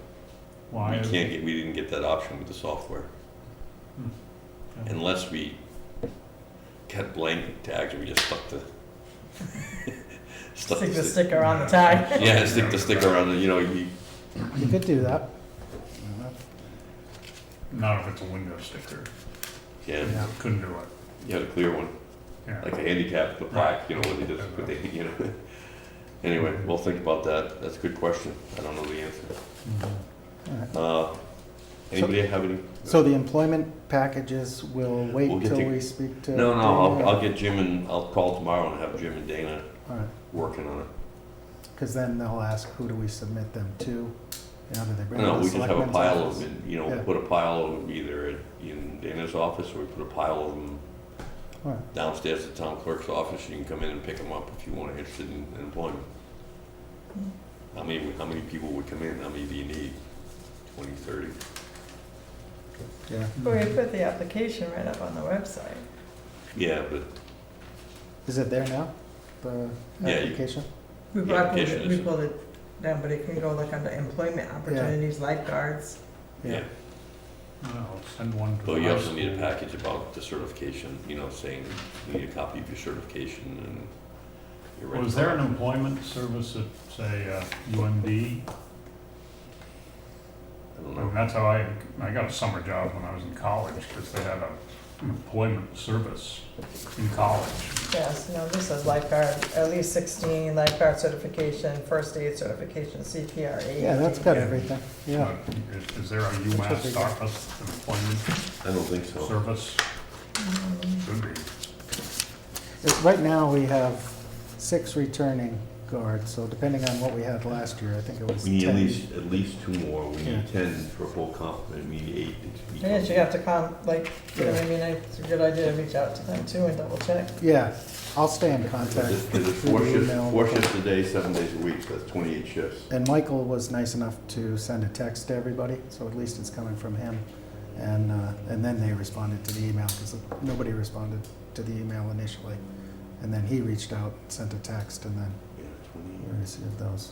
Why? we didn't get that option with the software. Yeah. Unless we got blank tags and we just stuck the. Stick the sticker on the tag. Yeah, stick the sticker on the, You could do that. Not if it's a window sticker, Yeah, Yeah. couldn't do it, you had a clear one, yeah. like a handicap plaque, you know, what they just, what they, you know. Anyway, we'll think about that. That's a good question. I don't know the answer. All right. Anybody have any? So the employment packages will wait We'll get till to- we speak to. No, Dana, I'll or- get Jim and I'll call tomorrow and have Jim and Dana All right, working on it. because then they'll ask, who do we submit them to? You know, do they bring No, them to we the just have a selectmen's pile office? of them, you know, Yeah. put a pile of them either in Dana's office or we put a pile of them All right. downstairs at the town clerk's office. You can come in and pick them up if you want to interested in employment. How many people would come in? How many do you need? 20, 30? Yeah. Well, we put the application right up on the website. Yeah, but Is it there now, the Yeah, you- application? We The pulled application it, we is- pulled it down, but it can go like under employment opportunities, lifeguards. yeah. Well, send one to So the you high also need a school. package about the certification, you know, saying you need a copy of your certification and your right. Was there an employment service at, say, UMD? I don't I mean, know. that's how I got a summer job when I was in college, because they had an employment service in college. Yes, no, this is lifeguard, at least 16, lifeguard certification, first aid certification, CPR 8. Yeah, that's got Yeah. everything, yeah. But is there a should be UMass good. Dartmouth employment I don't think so. service? Should be. Right now, we have 6 returning guards, so depending on what we had last year, I think it was We need 10. at least 2 more. We Yeah. need 10 for a full complement. We need 8 to be. I guess you have to come, like, you know what I mean, it's a good idea to reach out to them too and double check. Yeah, I'll stay in contact. Because it's through 4 shifts, email. 4 shifts a day, 7 days a week, so that's 28 shifts. And Michael was nice enough to send a text to everybody, so at least it's coming from him. And then they responded to the email, because nobody responded to the email initially. And then he reached out, sent a text, and then Yeah, we 28. received those.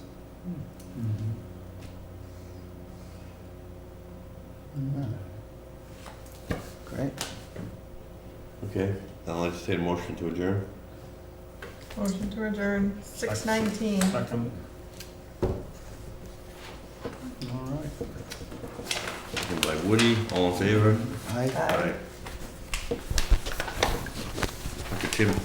Great. Okay, I'll entertain a motion to adjourn. Motion to adjourn, 6:19. Second. All right. Second by Woody, all in favor? Aye. Aye. Okay, Tim,